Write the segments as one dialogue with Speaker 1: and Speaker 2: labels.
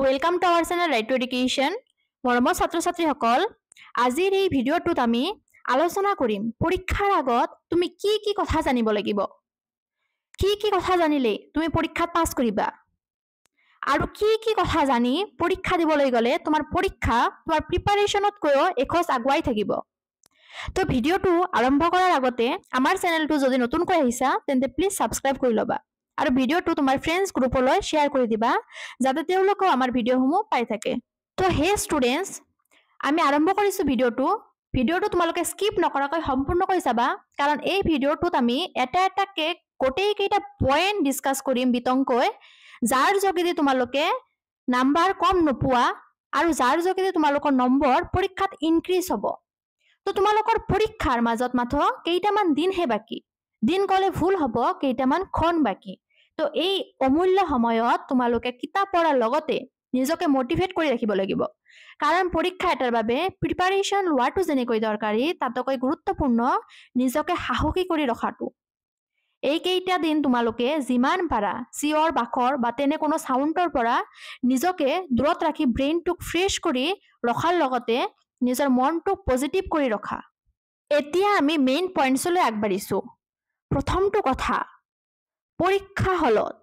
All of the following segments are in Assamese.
Speaker 1: Welcome to our channel right to education. মৰমৰ ছাত্ৰ ছাত্ৰীসকল, আজিৰ এই ভিডিঅ'টোত আমি আলোচনা কৰিম পৰীক্ষাৰ আগত তুমি কি কি কথা জানিব লাগিব, কি কি কথা জানিলে তুমি পৰীক্ষাত পাছ কৰিবা, আৰু কি কি কথা জানি পৰীক্ষা দিবলৈ গ'লে তোমাৰ পৰীক্ষা তোমাৰ প্ৰিপাৰেশ্যনতকৈও এখোজ আগুৱাই থাকিব। তো ভিডিঅ'টো আৰম্ভ কৰাৰ আগতে আমাৰ চেনেলটো যদি নতুনকৈ আহিছা তেন্তে প্লিজ ছাবস্ক্ৰাইব কৰি ল'বা আৰু ভিডিঅ'টো তোমাৰ ফ্ৰেণ্ডছ গ্ৰুপলৈ শ্বেয়াৰ কৰি দিবা যাতে তেওঁলোকেও আমাৰ ভিডিঅ'সমূহ পাই থাকে। তো হে ষ্টুডেণ্টছ, আমি আৰম্ভ কৰিছোঁ ভিডিঅ'টো তোমালোকে স্কিপ নকৰাকৈ সম্পূৰ্ণকৈ চাবা, কাৰণ এই ভিডিঅ'টোত আমি এটা এটাকৈ গোটেইকেইটা পইণ্ট ডিছকাছ কৰিম বিতংকৈ, যাৰ যোগেদি তোমালোকে নাম্বাৰ কম নোপোৱা আৰু যাৰ যোগেদি তোমালোকৰ নম্বৰ পৰীক্ষাত ইনক্ৰিজ হ'ব। তো তোমালোকৰ পৰীক্ষাৰ মাজত মাত্ৰ কেইটামান দিনহে বাকী, দিন ক'লে ভুল হ'ব, কেইটামান ক্ষণ বাকী। তো এই অমূল্য সময়ত তোমালোকে কিতাপ পঢ়াৰ লগতে নিজকে মটিভেট কৰি ৰাখিব লাগিব, কাৰণ পৰীক্ষা এটাৰ বাবে প্ৰিপাৰেশ্যন লোৱাটো যেনেকৈ দৰকাৰী তাতকৈ গুৰুত্বপূৰ্ণ নিজকে সাহসী কৰি ৰখাটো। এইকেইটা দিন তোমালোকে যিমান পাৰা চিঞৰ বাখৰ বা তেনে কোনো চাউণ্ডৰ পৰা নিজকে দূৰত ৰাখি ব্ৰেইনটোক ফ্ৰেছ কৰি ৰখাৰ লগতে নিজৰ মনটোক পজিটিভ কৰি ৰখা। এতিয়া আমি মেইন পইণ্টছলৈ আগবাঢ়িছোঁ। প্ৰথমটো কথা, পৰীক্ষা হলত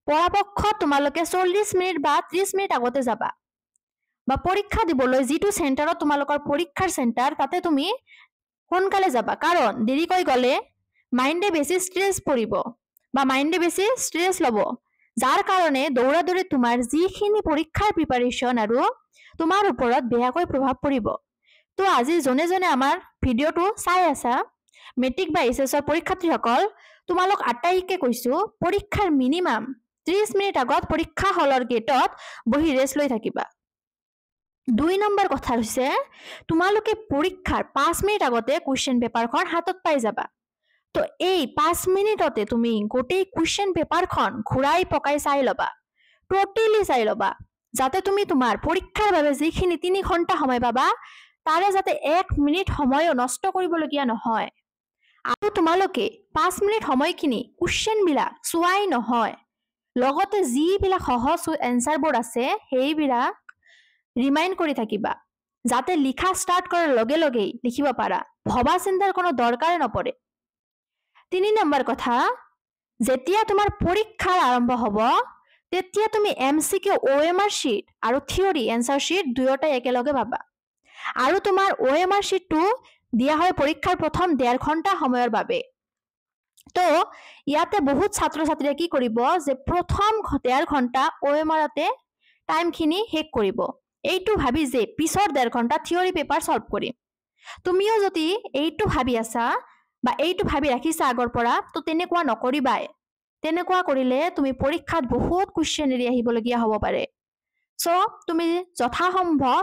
Speaker 1: পৰাপক্ষত তোমালোকে 40 মিনিট বা 30 মিনিট আগতে যাবা, বা পৰীক্ষা দিবলৈ যিটো চেণ্টাৰত তোমালোকৰ পৰীক্ষাৰ চেণ্টাৰ তাতে তুমি সোনকালে যাবা, কাৰণ দেৰিকৈ গ'লে মাইণ্ডে বেছি ষ্ট্ৰেছ পৰিব বা মাইণ্ডে বেছি ষ্ট্ৰেছ ল'ব, যাৰ কাৰণে দৌৰা দৌৰি তোমাৰ যিখিনি পৰীক্ষাৰ প্ৰিপাৰেশ্যন আৰু তোমাৰ ওপৰত বেয়াকৈ প্ৰভাৱ পৰিব। তো আজি জনে জনে আমাৰ ভিডিঅ'টো চাই আছা মেট্ৰিক বা এইচএছৰ পৰীক্ষাৰ্থীসকল, তোমালোক আটাইকে কৈছোঁ পৰীক্ষাৰ মিনিমাম 30 মিনিট আগত পৰীক্ষা হলৰ গেটত বহি ৰেষ্ট লৈ থাকিবা। 2 নম্বৰ কথা হৈছে তোমালোকে পৰীক্ষাৰ 5 মিনিট আগতে কুৱেশ্যন পেপাৰখন হাতত পাই যাবা। তো এই 5 মিনিটতে তুমি গোটেই কুৱেশ্যন পেপাৰখন ঘূৰাই পকাই চাই ল'বা, টোটেলি চাই ল'বা, যাতে তুমি তোমাৰ পৰীক্ষাৰ বাবে যিখিনি 3 ঘণ্টা সময় পাবা তাৰে যাতে 1 মিনিট সময়ও নষ্ট কৰিবলগীয়া নহয়। আৰু তোমালোকে 5 মিনিট সময়খিনি কুৱেশ্যনবিলাক চোৱাই নহয়, লগতে যিবিলাক সহজ এনচাৰবোৰ আছে সেইবিলাক ৰিমাইণ্ড কৰি থাকিবা, যাতে লিখা ষ্টাৰ্ট কৰাৰ লগে লগেই লিখিব পাৰা, ভবা চিন্তাৰ কোনো দৰকাৰে নপৰে। 3 নম্বৰ কথা, যেতিয়া তোমাৰ পৰীক্ষা আৰম্ভ হ'ব তেতিয়া তুমি MCQ OMR শ্বীট আৰু থিয়ৰী এনচাৰ শ্বীট দুয়োটাই একেলগে পাবা, আৰু তোমাৰ OMR শ্বীটটো দিয়া হয় পৰীক্ষাৰ প্ৰথম 1.5 ঘণ্টা সময়ৰ বাবে। তো ইয়াতে বহুত ছাত্ৰ ছাত্ৰীয়ে কি কৰিব যে প্ৰথম 1.5 ঘণ্টা OMRতে টাইমখিনি শেষ কৰিব, এইটো ভাবি যে পিছৰ 1.5 ঘণ্টা থিয়ৰী পেপাৰ সলভ কৰিম। তুমিও যদি এইটো ভাবি আছা বা এইটো ভাবি ৰাখিছা আগৰ পৰা, তো তেনেকুৱা নকৰিবাই। তেনেকুৱা কৰিলে তুমি পৰীক্ষাত বহুত কুৱেশ্যন এৰি আহিবলগীয়া হ'ব পাৰে। চ' তুমি যথাসম্ভৱ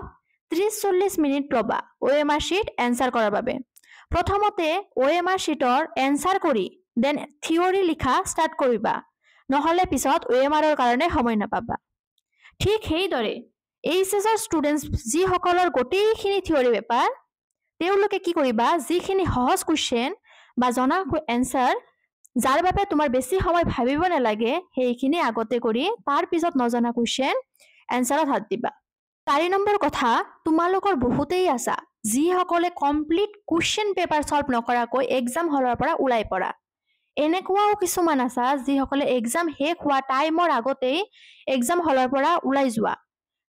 Speaker 1: 30-40 মিনিট ল'বা OMR শ্বীট এনচাৰ কৰাৰ বাবে। প্ৰথমতে OMR শ্বীটৰ এনচাৰ কৰি দেন থিয়ৰী লিখা ষ্টাৰ্ট কৰিবা, নহ'লে পিছত OMRৰ কাৰণে সময় নাপাবা। ঠিক সেইদৰে এইচএছৰ ষ্টুডেণ্টছ যিসকলৰ গোটেইখিনি থিয়ৰী পেপাৰ, তেওঁলোকে কি কৰিবা, যিখিনি সহজ কুৱেশ্যন বা জনা এনচাৰ যাৰ বাবে তোমাৰ বেছি সময় ভাবিব নালাগে সেইখিনি আগতে কৰি তাৰ পিছত নজনা কুৱেশ্যন এনচাৰত হাত দিবা। 4 নম্বৰ কথা, তোমালোকৰ বহুতেই আছা যিসকলে কমপ্লিট কুৱেশ্যন পেপাৰ সলভ নকৰাকৈ এক্সাম হলৰ পৰা ওলাই পৰা। এনেকুৱাও কিছুমান আছা যিসকলে এক্সাম শেষ হোৱা টাইমৰ আগতেই এক্সাম হলৰ পৰা ওলাই যোৱা।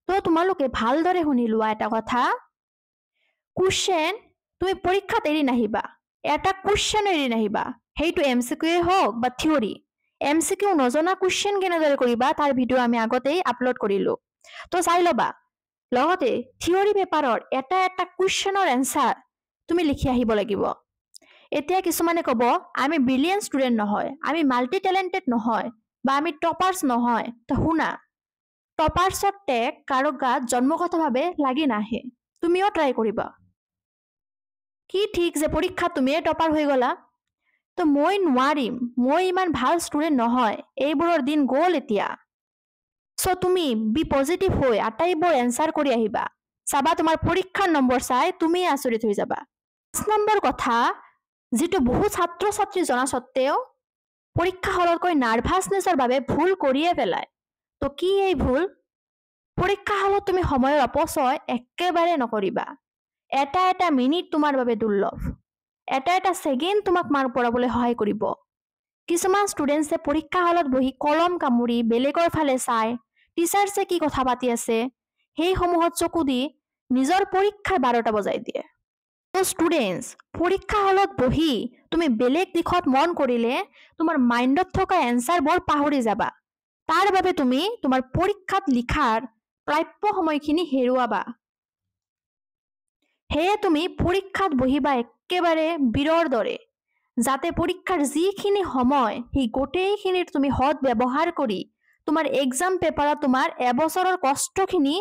Speaker 1: তো তোমালোকে ভালদৰে শুনি লোৱা এটা কথা, কুৱেশ্যন তুমি পৰীক্ষাত এৰি নাহিবা, এটা কুৱেশ্যন এৰি নাহিবা, সেইটো MCQ হওক বা থিয়ৰী। MCQ নজনা কুৱেশ্যন কেনেদৰে কৰিবা তাৰ ভিডিঅ' আমি আগতেই আপলোড কৰিলোঁ, তো চাই ল'বা। লগতে থিয়ৰী পেপাৰৰ এটা এটা কুৱেশ্যনৰ এনচাৰ তুমি লিখি আহিব লাগিব। এতিয়া কিছুমানে ক'ব আমি ব্ৰিলিয়েণ্ট ষ্টুডেণ্ট নহয়, আমি মাল্টি টেলেণ্টেড নহয়, বা আমি টপাৰ্ছ নহয়। তো শুনা, টপাৰ্ছৰ টেগ কাৰো গাত জন্মগতভাৱে লাগি নাহে, তুমিও ট্ৰাই কৰিবা। কি ঠিক যে পৰীক্ষাত তুমিয়ে টপাৰ হৈ গ'লা, তো মই নোৱাৰিম, মই ইমান ভাল ষ্টুডেণ্ট নহয়, এইবোৰৰ দিন গ'ল এতিয়া। চ' তুমি বি পজিটিভ হৈ আটাইবোৰ এনচাৰ কৰি আহিবা, চাবা তোমাৰ পৰীক্ষাৰ নম্বৰ চাই তুমি আচৰিত হৈ যাবা। 5 নম্বৰ কথা, যিটো বহু ছাত্ৰ ছাত্ৰী জনা স্বত্তেও পৰীক্ষা হলতকৈ নাৰ্ভাছনেছৰ বাবে ভুল কৰিয়ে পেলায়। তো কি এই ভুল? পৰীক্ষা হলত তুমি সময়ৰ অপচয় একেবাৰে নকৰিবা। এটা এটা মিনিট তোমাৰ বাবে দুৰ্লভ। এটা এটা ছেকেণ্ড তোমাক মাৰ্ক পৰাবলৈ সহায় কৰিব। কিছুমান ষ্টুডেণ্টছে পৰীক্ষা হলত বহি কলম কামুৰি বেলেগৰ ফালে চাই টিচাৰ্ছে কি কথা পাতি আছে সেইসমূহত চকু দি নিজৰ পৰীক্ষাৰ 12টা বজাই দিয়ে। ষ্টুডেণ্টছ, পৰীক্ষা হলত বহি তুমি বেলেগ দিশত মন কৰিলে তোমাৰ মাইণ্ডত থকা এনচাৰবোৰ পাহৰি যাবা। তাৰ বাবে তুমি তোমাৰ পৰীক্ষাত লিখাৰ প্ৰাপ্য সময়খিনি হেৰুৱাবা। সেয়ে তুমি পৰীক্ষাত বহিবা একেবাৰে বীৰৰ দৰে, যাতে পৰীক্ষাৰ যিখিনি সময় সেই গোটেইখিনিৰ তুমি সৎ ব্যৱহাৰ কৰি তোমাৰ এক্সাম পেপাৰত তোমাৰ এবছৰৰ কষ্টখিনি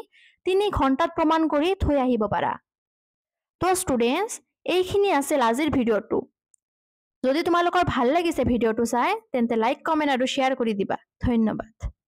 Speaker 1: 3 ঘণ্টাত প্ৰমাণ কৰি থৈ আহিব পাৰা। তো ষ্টুডেণ্টছ, এইখিনি আছিল আজিৰ ভিডিঅ'টো। যদি তোমালোকৰ ভাল লাগিছে ভিডিঅ'টো চাই তেন্তে লাইক, কমেণ্ট আৰু শ্বেয়াৰ কৰি দিবা। ধন্যবাদ।